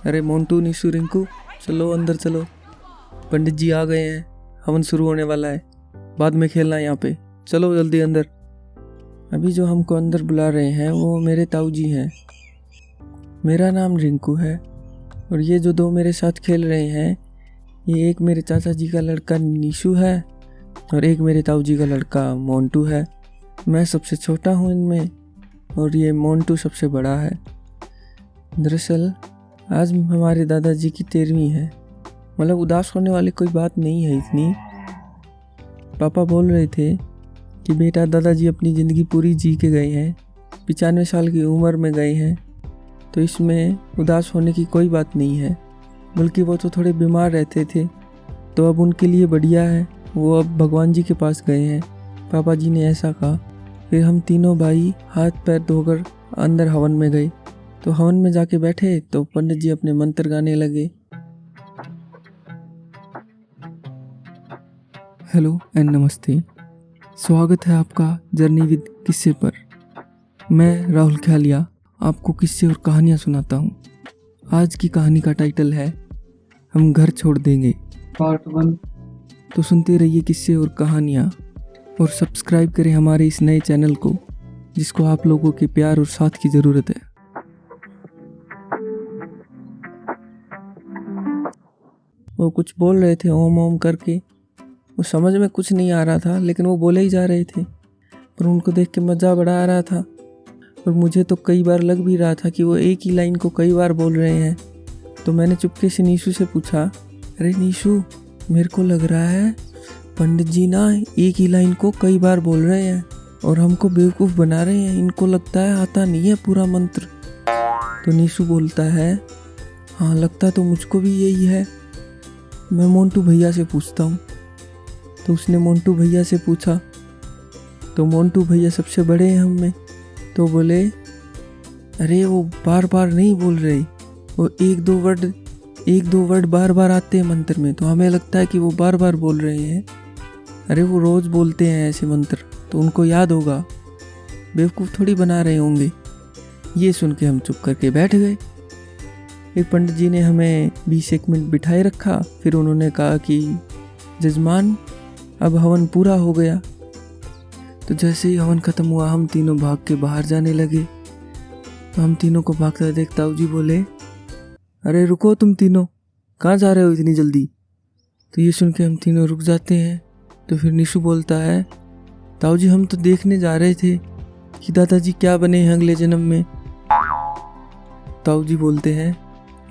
अरे मोंटू, निशु, रिंकू, चलो अंदर चलो। पंडित जी आ गए हैं, हवन शुरू होने वाला है, बाद में खेलना यहाँ पे। चलो जल्दी अंदर। अभी जो हमको अंदर बुला रहे हैं वो मेरे ताऊ जी हैं। मेरा नाम रिंकू है और ये जो दो मेरे साथ खेल रहे हैं, ये एक मेरे चाचा जी का लड़का निशु है और एक मेरे ताऊ जी का लड़का मोंटू है। मैं सबसे छोटा हूँ इनमें और ये मोंटू सबसे बड़ा है। दरअसल आज हमारे दादाजी की 13वीं है। मतलब उदास होने वाली कोई बात नहीं है इतनी। पापा बोल रहे थे कि बेटा, दादाजी अपनी ज़िंदगी पूरी जी के गए हैं, 95 साल की उम्र में गए हैं, तो इसमें उदास होने की कोई बात नहीं है। बल्कि वो तो थोड़े बीमार रहते थे, तो अब उनके लिए बढ़िया है, वो अब भगवान जी के पास गए हैं। पापा जी ने ऐसा कहा। फिर हम तीनों भाई हाथ पैर धोकर अंदर हवन में गए। तो हवन में जाके बैठे तो पंडित जी अपने मंत्र गाने लगे। हेलो एंड नमस्ते, स्वागत है आपका जर्नी विद किस्से पर। मैं राहुल ख्यालिया आपको किस्से और कहानियाँ सुनाता हूँ। आज की कहानी का टाइटल है हम घर छोड़ देंगे, पार्ट 1। तो सुनते रहिए किस्से और कहानियाँ और सब्सक्राइब करें हमारे इस नए चैनल को, जिसको आप लोगों के प्यार और साथ की ज़रूरत है। वो कुछ बोल रहे थे ओम ओम करके, वो समझ में कुछ नहीं आ रहा था, लेकिन वो बोले ही जा रहे थे। पर उनको देख के मज़ा बड़ा आ रहा था और मुझे तो कई बार लग भी रहा था कि वो एक ही लाइन को कई बार बोल रहे हैं। तो मैंने चुपके से निशु से पूछा, अरे निशु, मेरे को लग रहा है पंडित जी ना एक ही लाइन को कई बार बोल रहे हैं और हमको बेवकूफ़ बना रहे हैं। इनको लगता है आता नहीं है पूरा मंत्र। तो निशु बोलता है, हाँ लगता तो मुझको भी यही है, मैं मोंटू भैया से पूछता हूँ। तो उसने मोंटू भैया से पूछा। तो मोंटू भैया सबसे बड़े हैं हम में, तो बोले, अरे वो बार बार नहीं बोल रहे, वो एक दो वर्ड बार बार आते हैं मंत्र में, तो हमें लगता है कि वो बार बार बोल रहे हैं। अरे वो रोज़ बोलते हैं ऐसे मंत्र, तो उनको याद होगा, बेवकूफ़ थोड़ी बना रहे होंगे। ये सुन के हम चुप करके बैठ गए। फिर पंडित जी ने हमें 20-1 मिनट बिठाए रखा। फिर उन्होंने कहा कि जजमान, अब हवन पूरा हो गया। तो जैसे ही हवन ख़त्म हुआ हम तीनों भाग के बाहर जाने लगे। तो हम तीनों को भागता देख ताऊ जी बोले, अरे रुको तुम तीनों, कहाँ जा रहे हो इतनी जल्दी। तो ये सुन के हम तीनों रुक जाते हैं। तो फिर निशु बोलता है, ताऊ जी हम तो देखने जा रहे थे कि दादाजी क्या बने हैं अगले जन्म में। ताऊ जी बोलते हैं,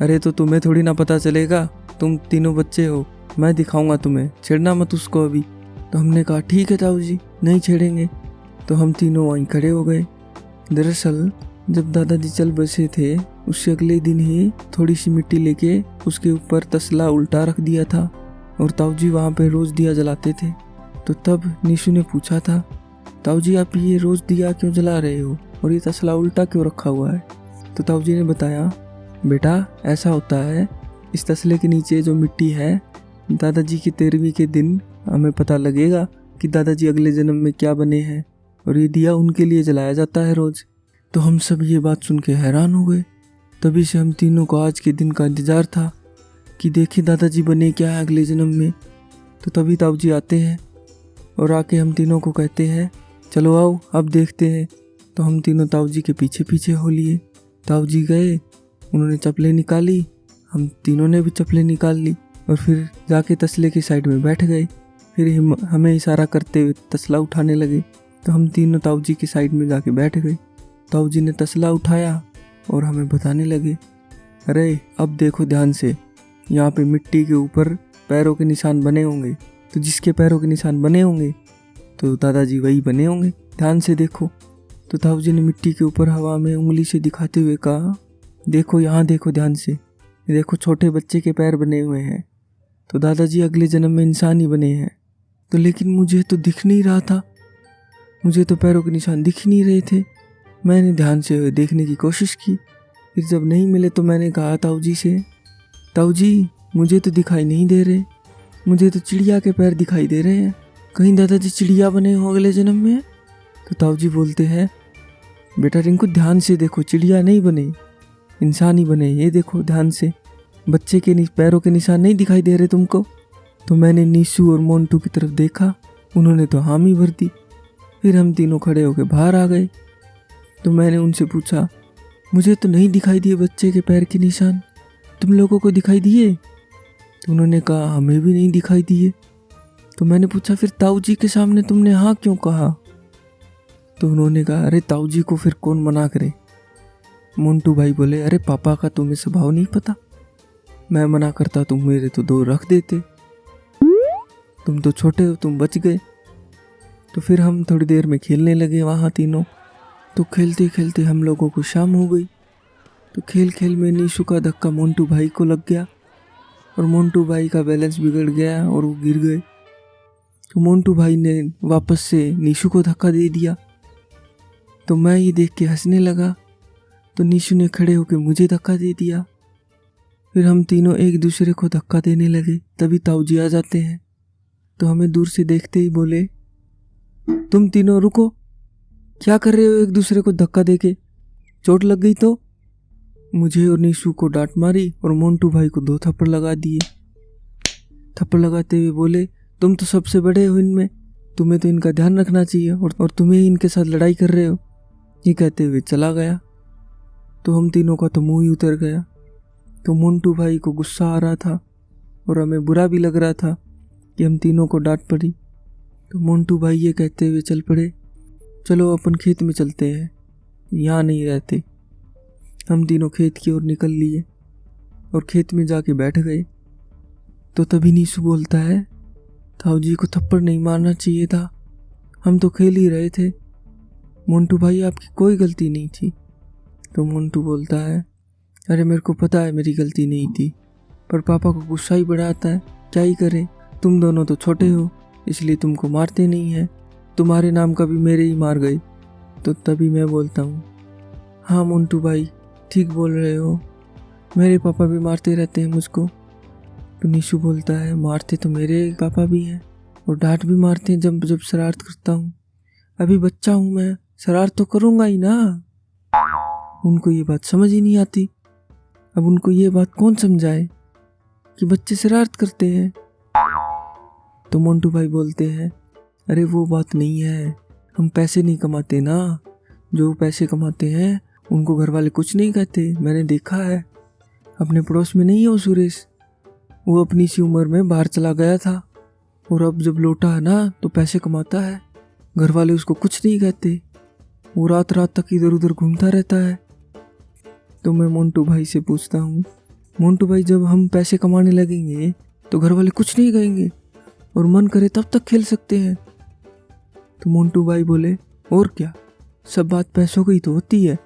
अरे तो तुम्हें थोड़ी ना पता चलेगा, तुम तीनों बच्चे हो, मैं दिखाऊंगा तुम्हें, छेड़ना मत उसको अभी। तो हमने कहा ठीक है ताऊ जी, नहीं छेड़ेंगे। तो हम तीनों वहीं खड़े हो गए। दरअसल जब दादाजी चल बसे थे, उससे अगले दिन ही थोड़ी सी मिट्टी लेके उसके ऊपर तसला उल्टा रख दिया था और ताऊ जी वहाँ पे रोज़ दिया जलाते थे। तो तब निशु ने पूछा था, ताऊ जी आप ये रोज़ दिया क्यों जला रहे हो और ये तसला उल्टा क्यों रखा हुआ है। तो ताऊ जी ने बताया, बेटा ऐसा होता है, इस तसले के नीचे जो मिट्टी है, दादाजी की 13वीं के दिन हमें पता लगेगा कि दादाजी अगले जन्म में क्या बने हैं और ये दिया उनके लिए जलाया जाता है रोज़। तो हम सब ये बात सुन के हैरान हो गए। तभी से हम तीनों को आज के दिन का इंतज़ार था कि देखें दादाजी बने क्या है अगले जन्म में। तो तभी ताऊ जी आते हैं और आके हम तीनों को कहते हैं, चलो आओ अब देखते हैं। तो हम तीनों ताऊ जी के पीछे पीछे हो लिए। ताऊ जी गए, उन्होंने चप्पलें निकाली, हम तीनों ने भी चप्पलें निकाल ली और फिर जाके तसले की साइड में बैठ गए। फिर हमें इशारा करते हुए तसला उठाने लगे। तो हम तीनों ताऊ जी की साइड में जाके बैठ गए। ताऊ जी ने तसला उठाया और हमें बताने लगे, अरे अब देखो ध्यान से, यहाँ पे मिट्टी के ऊपर पैरों के निशान बने होंगे, तो जिसके पैरों के निशान बने होंगे तो दादाजी वही बने होंगे, ध्यान से देखो। तो ताऊ जी ने मिट्टी के ऊपर हवा में उंगली से दिखाते हुए कहा, देखो यहाँ देखो ध्यान से, देखो छोटे बच्चे के पैर बने हुए हैं, तो दादाजी अगले जन्म में इंसान ही बने हैं। तो लेकिन मुझे तो दिख नहीं रहा था, मुझे तो पैरों के निशान दिख नहीं रहे थे। मैंने ध्यान से देखने की कोशिश की, फिर जब नहीं मिले तो मैंने कहा ताऊ जी से, ताऊ जी मुझे तो दिखाई नहीं दे रहे, मुझे तो चिड़िया के पैर दिखाई दे रहे हैं, कहीं दादाजी चिड़िया बने हो अगले जन्म में। तो ताऊ जी बोलते हैं, बेटा रिंकू ध्यान से देखो, चिड़िया नहीं बने, इंसान ही बने, ये देखो ध्यान से। बच्चे के पैरों के निशान नहीं दिखाई दे रहे तुमको? तो मैंने नीशू और मोंटू की तरफ देखा, उन्होंने तो हामी भर दी। फिर हम तीनों खड़े होकर बाहर आ गए। तो मैंने उनसे पूछा, मुझे तो नहीं दिखाई दिए बच्चे के पैर के निशान, तुम लोगों को दिखाई दिए? तो उन्होंने कहा, हमें भी नहीं दिखाई दिए। तो मैंने पूछा, फिर ताऊ जी के सामने तुमने हाँ क्यों कहा? तो उन्होंने कहा, अरे ताऊ जी को फिर कौन मना करे। मोंटू भाई बोले, अरे पापा का तुम्हें स्वभाव नहीं पता, मैं मना करता तुम मेरे तो 2 रख देते, तुम तो छोटे हो, तुम बच गए। तो फिर हम थोड़ी देर में खेलने लगे वहाँ तीनों। तो खेलते खेलते हम लोगों को शाम हो गई। तो खेल खेल में नीशू का धक्का मोंटू भाई को लग गया और मोंटू भाई का बैलेंस बिगड़ गया और वो गिर गए। तो मोंटू भाई ने वापस से नीशू को धक्का दे दिया। तो मैं ये देख के हंसने लगा। तो नीशू ने खड़े होकर मुझे धक्का दे दिया। फिर हम तीनों एक दूसरे को धक्का देने लगे। तभी ताऊ जी आ जाते हैं। तो हमें दूर से देखते ही बोले, तुम तीनों रुको, क्या कर रहे हो एक दूसरे को धक्का देके, चोट लग गई तो? मुझे और नीशू को डांट मारी और मोंटू भाई को 2 थप्पड़ लगा दिए। थप्पड़ लगाते हुए बोले, तुम तो सबसे बड़े हो इनमें, तुम्हें तो इनका ध्यान रखना चाहिए और तुम्हें इनके साथ लड़ाई कर रहे हो। ये कहते हुए चला गया। तो हम तीनों का तो मुंह ही उतर गया। तो मोंटू भाई को गुस्सा आ रहा था और हमें बुरा भी लग रहा था कि हम तीनों को डांट पड़ी। तो मोंटू भाई ये कहते हुए चल पड़े, चलो अपन खेत में चलते हैं, यहाँ नहीं रहते। हम तीनों खेत की ओर निकल लिए और खेत में जाके बैठ गए। तो तभी नीशू बोलता है, ताऊ जी को थप्पड़ नहीं मारना चाहिए था, हम तो खेल ही रहे थे, मोंटू भाई आपकी कोई गलती नहीं थी। तो मोंटू बोलता है, अरे मेरे को पता है मेरी गलती नहीं थी, पर पापा को गुस्सा ही बड़ा आता है, क्या ही करें, तुम दोनों तो छोटे हो इसलिए तुमको मारते नहीं हैं, तुम्हारे नाम का भी मेरे ही मार गए। तो तभी मैं बोलता हूँ, हाँ मोंटू भाई ठीक बोल रहे हो, मेरे पापा भी मारते रहते हैं मुझको। तो नीशू बोलता है, मारते तो मेरे पापा भी हैं और डांट भी मारते हैं जब जब शरारत करता हूँ, अभी बच्चा हूँ मैं, शरारत तो करूँगा ही ना। उनको ये बात समझ ही नहीं आती। अब उनको ये बात कौन समझाए कि बच्चे शरारत करते हैं। तो मोंटू भाई बोलते हैं, अरे वो बात नहीं है, हम पैसे नहीं कमाते ना, जो पैसे कमाते हैं उनको घर वाले कुछ नहीं कहते, मैंने देखा है। अपने पड़ोस में नहीं है वो सुरेश, वो अपनी सी उम्र में बाहर चला गया था और अब जब लौटा है ना तो पैसे कमाता है, घर वाले उसको कुछ नहीं कहते, वो रात रात तक इधर उधर घूमता रहता है। तो मैं मोंटू भाई से पूछता हूँ, मोंटू भाई जब हम पैसे कमाने लगेंगे तो घर वाले कुछ नहीं कहेंगे और मन करे तब तक खेल सकते हैं। तो मोंटू भाई बोले, और क्या, सब बात पैसों की तो होती है,